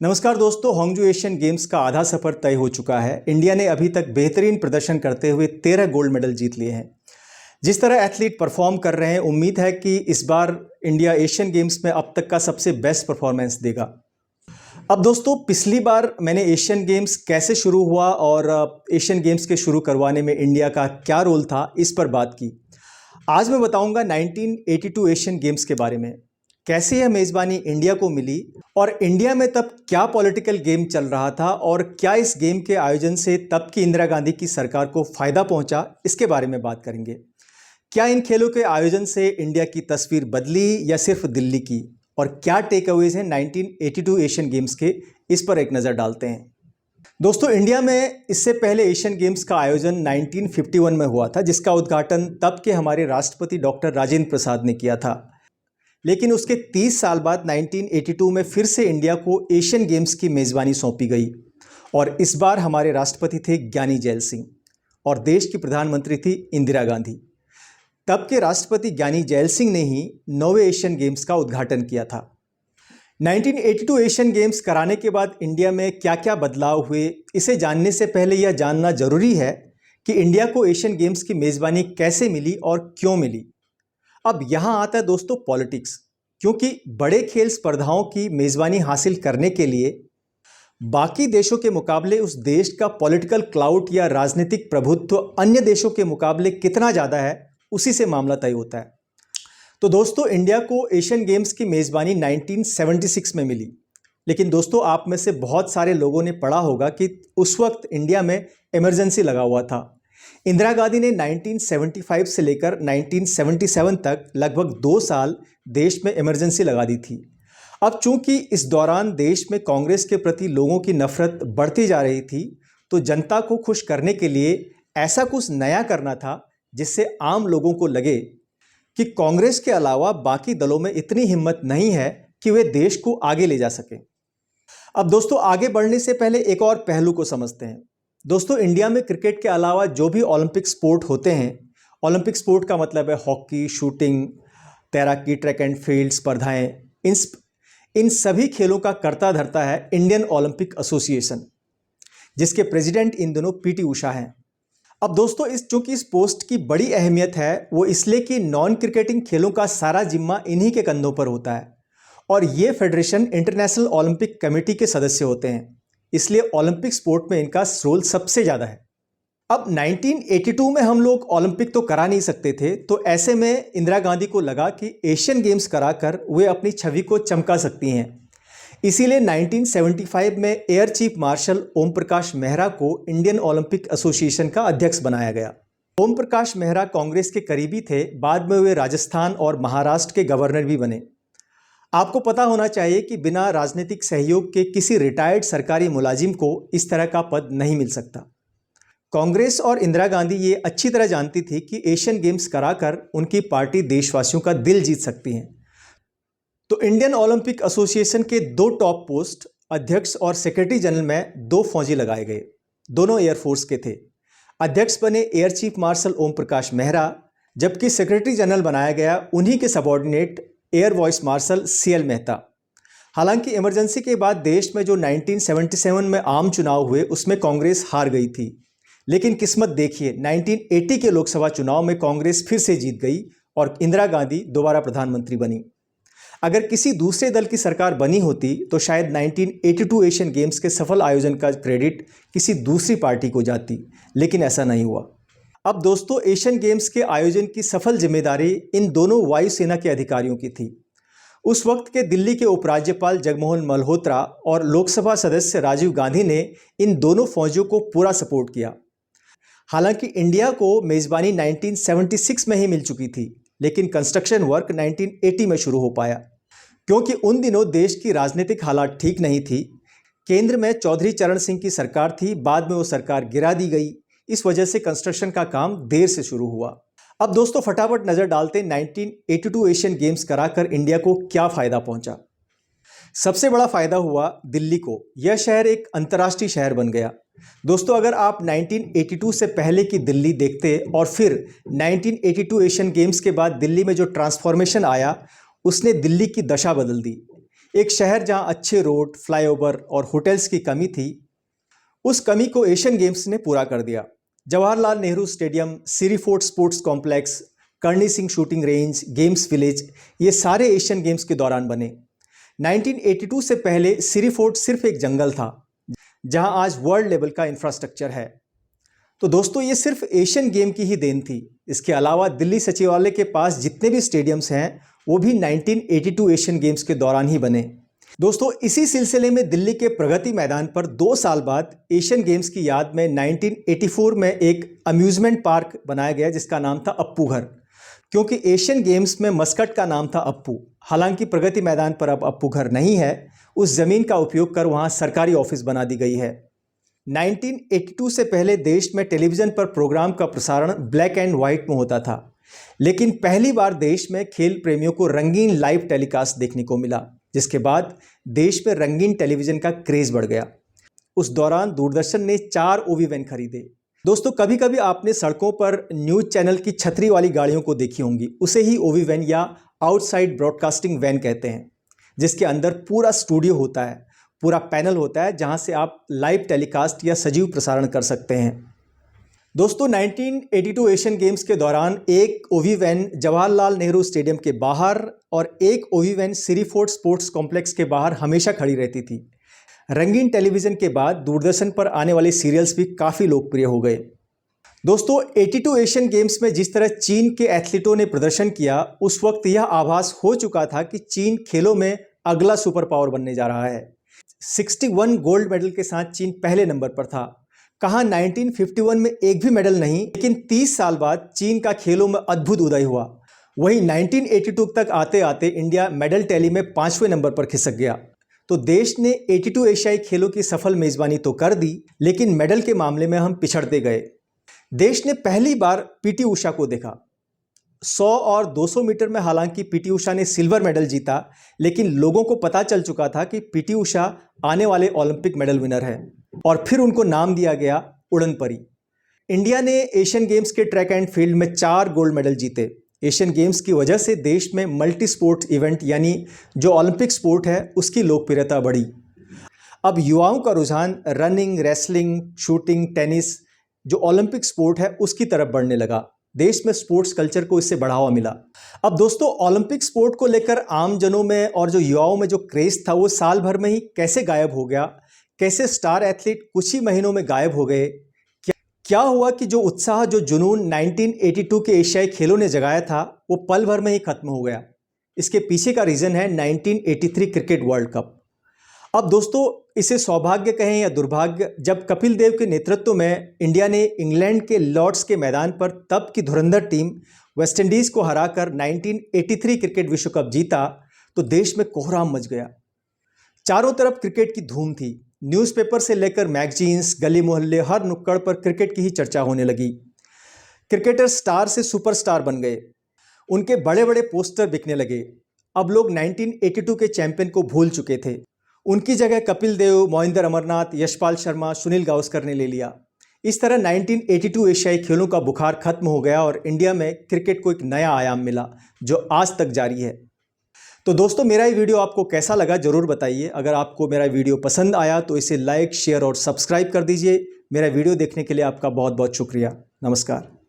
नमस्कार दोस्तों, हांगजू Asian games का आधा सफर तय हो चुका है। इंडिया ने अभी तक बेहतरीन प्रदर्शन करते हुए 13 गोल्ड मेडल जीत लिए हैं। जिस तरह एथलीट परफॉर्म कर रहे हैं, उम्मीद है कि इस बार इंडिया एशियन गेम्स में अब तक का सबसे बेस्ट परफॉर्मेंस देगा। अब दोस्तों, पिछली बार मैंने एशियन गेम्स कैसे शुरू हुआ और एशियन गेम्स के शुरू करवाने में इंडिया का क्या रोल था, इस पर बात की। आज मैं बताऊंगा 1982 एशियन गेम्स के बारे में, कैसे यह मेज़बानी इंडिया को मिली और इंडिया में तब क्या पॉलिटिकल गेम चल रहा था और क्या इस गेम के आयोजन से तब की इंदिरा गांधी की सरकार को फ़ायदा पहुंचा, इसके बारे में बात करेंगे। क्या इन खेलों के आयोजन से इंडिया की तस्वीर बदली या सिर्फ दिल्ली की, और क्या टेक अवेज हैं 1982 एशियन गेम्स के, इस पर एक नज़र डालते हैं। दोस्तों, इंडिया में इससे पहले एशियन गेम्स का आयोजन 1951 में हुआ था, जिसका उद्घाटन तब के हमारे राष्ट्रपति डॉक्टर राजेंद्र प्रसाद ने किया था। लेकिन उसके 30 साल बाद 1982 में फिर से इंडिया को एशियन गेम्स की मेज़बानी सौंपी गई और इस बार हमारे राष्ट्रपति थे ज्ञानी जैल सिंह और देश की प्रधानमंत्री थी इंदिरा गांधी। तब के राष्ट्रपति ज्ञानी जैल सिंह ने ही 9वें एशियन गेम्स का उद्घाटन किया था। 1982 एशियन गेम्स कराने के बाद इंडिया में क्या क्या बदलाव हुए, इसे जानने से पहले यह जानना जरूरी है कि इंडिया को एशियन गेम्स की मेज़बानी कैसे मिली और क्यों मिली। अब यहाँ आता है दोस्तों पॉलिटिक्स, क्योंकि बड़े खेल स्पर्धाओं की मेज़बानी हासिल करने के लिए बाकी देशों के मुकाबले उस देश का पॉलिटिकल क्लाउट या राजनीतिक प्रभुत्व अन्य देशों के मुकाबले कितना ज़्यादा है, उसी से मामला तय होता है। तो दोस्तों, इंडिया को एशियन गेम्स की मेज़बानी 1976 में मिली। लेकिन दोस्तों, आप में से बहुत सारे लोगों ने पढ़ा होगा कि उस वक्त इंडिया में इमरजेंसी लगा हुआ था। इंदिरा गांधी ने 1975 से लेकर 1977 तक लगभग 2 साल देश में इमरजेंसी लगा दी थी। अब चूंकि इस दौरान देश में कांग्रेस के प्रति लोगों की नफरत बढ़ती जा रही थी, तो जनता को खुश करने के लिए ऐसा कुछ नया करना था जिससे आम लोगों को लगे कि कांग्रेस के अलावा बाकी दलों में इतनी हिम्मत नहीं है कि वे देश को आगे ले जा सकें। अब दोस्तों, आगे बढ़ने से पहले एक और पहलू को समझते हैं। दोस्तों, इंडिया में क्रिकेट के अलावा जो भी ओलंपिक स्पोर्ट होते हैं, ओलंपिक स्पोर्ट का मतलब है हॉकी, शूटिंग, तैराकी, ट्रैक एंड फील्ड स्पर्धाएं, इन सभी खेलों का कर्ता धर्ता है इंडियन ओलंपिक एसोसिएशन, जिसके प्रेसिडेंट इन दोनों पीटी उषा हैं। अब दोस्तों, चूंकि इस पोस्ट की बड़ी अहमियत है, वो इसलिए कि नॉन क्रिकेटिंग खेलों का सारा जिम्मा इन्हीं के कंधों पर होता है और ये फेडरेशन इंटरनेशनल ओलंपिक कमेटी के सदस्य होते हैं, इसलिए ओलंपिक स्पोर्ट में इनका रोल सबसे ज़्यादा है। अब 1982 में हम लोग ओलंपिक तो करा नहीं सकते थे, तो ऐसे में इंदिरा गांधी को लगा कि एशियन गेम्स कराकर वे अपनी छवि को चमका सकती हैं। इसीलिए 1975 में air chief marshal Om Prakash Mehra को इंडियन ओलंपिक एसोसिएशन का अध्यक्ष बनाया गया। ओम प्रकाश मेहरा कांग्रेस के करीबी थे, बाद में वे राजस्थान और महाराष्ट्र के गवर्नर भी बने। आपको पता होना चाहिए कि बिना राजनीतिक सहयोग के किसी रिटायर्ड सरकारी मुलाजिम को इस तरह का पद नहीं मिल सकता। कांग्रेस और इंदिरा गांधी ये अच्छी तरह जानती थी कि एशियन गेम्स कराकर उनकी पार्टी देशवासियों का दिल जीत सकती है। तो इंडियन ओलंपिक एसोसिएशन के 2 टॉप पोस्ट, अध्यक्ष और सेक्रेटरी जनरल, में 2 फौजी लगाए गए। दोनों एयरफोर्स के थे। अध्यक्ष बने air chief marshal Om Prakash Mehra, जबकि सेक्रेटरी जनरल बनाया गया उन्हीं के subordinate air vice marshal CL Mehta. हालांकि इमरजेंसी के बाद देश में जो 1977 में आम चुनाव हुए, उसमें कांग्रेस हार गई थी। लेकिन किस्मत देखिए, 1980 के लोकसभा चुनाव में कांग्रेस फिर से जीत गई और इंदिरा गांधी दोबारा प्रधानमंत्री बनी। अगर किसी दूसरे दल की सरकार बनी होती तो शायद 1982 एशियन गेम्स के सफल आयोजन का क्रेडिट किसी दूसरी पार्टी को जाती, लेकिन ऐसा नहीं हुआ। अब दोस्तों, एशियन गेम्स के आयोजन की सफल जिम्मेदारी इन दोनों वायुसेना के अधिकारियों की थी। उस वक्त के दिल्ली के उपराज्यपाल जगमोहन मल्होत्रा और लोकसभा सदस्य राजीव गांधी ने इन दोनों फौजियों को पूरा सपोर्ट किया। हालांकि इंडिया को मेज़बानी 1976 में ही मिल चुकी थी, लेकिन कंस्ट्रक्शन वर्क 1980 में शुरू हो पाया, क्योंकि उन दिनों देश की राजनीतिक हालात ठीक नहीं थी। केंद्र में चौधरी चरण सिंह की सरकार थी, बाद में वो सरकार गिरा दी गई। इस वजह से कंस्ट्रक्शन का काम देर से शुरू हुआ। अब दोस्तों, फटाफट नजर डालते हैं 1982 एशियन गेम्स कराकर इंडिया को क्या फायदा पहुंचा। सबसे बड़ा फायदा हुआ दिल्ली को। यह शहर एक अंतर्राष्ट्रीय शहर बन गया। दोस्तों, अगर आप 1982 से पहले की दिल्ली देखते और फिर 1982 एशियन गेम्स के बाद दिल्ली में जो ट्रांसफॉर्मेशन आया, उसने दिल्ली की दशा बदल दी। एक शहर जहां अच्छे रोड, फ्लाईओवर और होटल्स की कमी थी, उस कमी को एशियन गेम्स ने पूरा कर दिया। Jawaharlal Nehru stadium, Siri fort sports complex, Karni Singh shooting range, games village, ये सारे एशियन गेम्स के दौरान बने। 1982 से पहले सिरी फोर्ट सिर्फ एक जंगल था, जहां आज वर्ल्ड लेवल का इंफ्रास्ट्रक्चर है। तो दोस्तों, ये सिर्फ एशियन गेम की ही देन थी। इसके अलावा दिल्ली सचिवालय के पास जितने भी स्टेडियम्स हैं, वो भी 1982 एशियन गेम्स के दौरान ही बने। दोस्तों, इसी सिलसिले में दिल्ली के प्रगति मैदान पर 2 साल बाद एशियन गेम्स की याद में 1984 में एक अम्यूजमेंट पार्क बनाया गया, जिसका नाम था अप्पू घर, क्योंकि एशियन गेम्स में मस्कट का नाम था अप्पू। हालांकि प्रगति मैदान पर अब अप्पू घर नहीं है, उस जमीन का उपयोग कर वहां सरकारी ऑफिस बना दी गई है। 1982 से पहले देश में टेलीविजन पर प्रोग्राम का प्रसारण ब्लैक एंड व्हाइट में होता था, लेकिन पहली बार देश में खेल प्रेमियों को रंगीन लाइव टेलीकास्ट देखने को मिला, जिसके बाद देश में रंगीन टेलीविजन का क्रेज बढ़ गया। उस दौरान दूरदर्शन ने 4 ओवी वैन खरीदे। दोस्तों, कभी कभी आपने सड़कों पर न्यूज चैनल की छतरी वाली गाड़ियों को देखी होंगी, उसे ही ओवी वैन या आउटसाइड ब्रॉडकास्टिंग वैन कहते हैं, जिसके अंदर पूरा स्टूडियो होता है, पूरा पैनल होता है, जहां से आप लाइव टेलीकास्ट या सजीव प्रसारण कर सकते हैं। दोस्तों, 1982 एशियन गेम्स के दौरान एक ओवी वैन जवाहरलाल नेहरू स्टेडियम के बाहर और एक ओवी वैन सिरी फोर्ट स्पोर्ट्स कॉम्प्लेक्स के बाहर हमेशा खड़ी रहती थी। रंगीन टेलीविजन के बाद दूरदर्शन पर आने वाले सीरियल्स भी काफ़ी लोकप्रिय हो गए। दोस्तों, 82 एशियन गेम्स में जिस तरह चीन के एथलीटों ने प्रदर्शन किया, उस वक्त यह आभास हो चुका था कि चीन खेलों में अगला सुपर पावर बनने जा रहा है। 61 गोल्ड मेडल के साथ चीन पहले नंबर पर था। कहाँ 1951 में एक भी मेडल नहीं, लेकिन 30 साल बाद चीन का खेलों में अद्भुत उदय हुआ। वहीं 1982 तक आते आते इंडिया मेडल टैली में 5वें नंबर पर खिसक गया। तो देश ने 82 एशियाई खेलों की सफल मेजबानी तो कर दी, लेकिन मेडल के मामले में हम पिछड़ते गए। देश ने पहली बार पीटी उषा को देखा। 100 और 200 मीटर में हालांकि पीटी उषा ने सिल्वर मेडल जीता, लेकिन लोगों को पता चल चुका था कि पीटी उषा आने वाले ओलंपिक मेडल विनर है, और फिर उनको नाम दिया गया उड़न परी। इंडिया ने एशियन गेम्स के ट्रैक एंड फील्ड में 4 गोल्ड मेडल जीते। एशियन गेम्स की वजह से देश में मल्टी स्पोर्ट्स इवेंट, यानी जो ओलंपिक स्पोर्ट है, उसकी लोकप्रियता बढ़ी। अब युवाओं का रुझान रनिंग, रेसलिंग, शूटिंग, टेनिस, जो ओलंपिक स्पोर्ट है, उसकी तरफ बढ़ने लगा। देश में स्पोर्ट्स कल्चर को इससे बढ़ावा मिला। अब दोस्तों, ओलंपिक स्पोर्ट को लेकर आम जनों में और जो युवाओं में जो क्रेज था, वो साल भर में ही कैसे गायब हो गया? कैसे स्टार एथलीट कुछ ही महीनों में गायब हो गए? क्या हुआ कि जो उत्साह, जो जुनून 1982 के एशियाई खेलों ने जगाया था, वो पल भर में ही खत्म हो गया? इसके पीछे का रीजन है 1983 क्रिकेट वर्ल्ड कप। अब दोस्तों, इसे सौभाग्य कहें या दुर्भाग्य, जब कपिल देव के नेतृत्व में इंडिया ने इंग्लैंड के लॉर्ड्स के मैदान पर तब की धुरंधर टीम वेस्टइंडीज को हराकर 1983 क्रिकेट विश्व कप जीता, तो देश में कोहराम मच गया। चारों तरफ क्रिकेट की धूम थी। न्यूज़पेपर से लेकर मैगजीन्स, गली मोहल्ले, हर नुक्कड़ पर क्रिकेट की ही चर्चा होने लगी। क्रिकेटर स्टार से सुपरस्टार बन गए, उनके बड़े बड़े पोस्टर बिकने लगे। अब लोग 1982 के चैंपियन को भूल चुके थे। उनकी जगह कपिल देव, मोहिंदर अमरनाथ, यशपाल शर्मा, सुनील गावस्कर ने ले लिया। इस तरह 1982 एशियाई खेलों का बुखार खत्म हो गया और इंडिया में क्रिकेट को एक नया आयाम मिला, जो आज तक जारी है। तो दोस्तों, मेरा ये वीडियो आपको कैसा लगा जरूर बताइए। अगर आपको मेरा वीडियो पसंद आया तो इसे लाइक, शेयर और सब्सक्राइब कर दीजिए। मेरा वीडियो देखने के लिए आपका बहुत बहुत शुक्रिया। नमस्कार।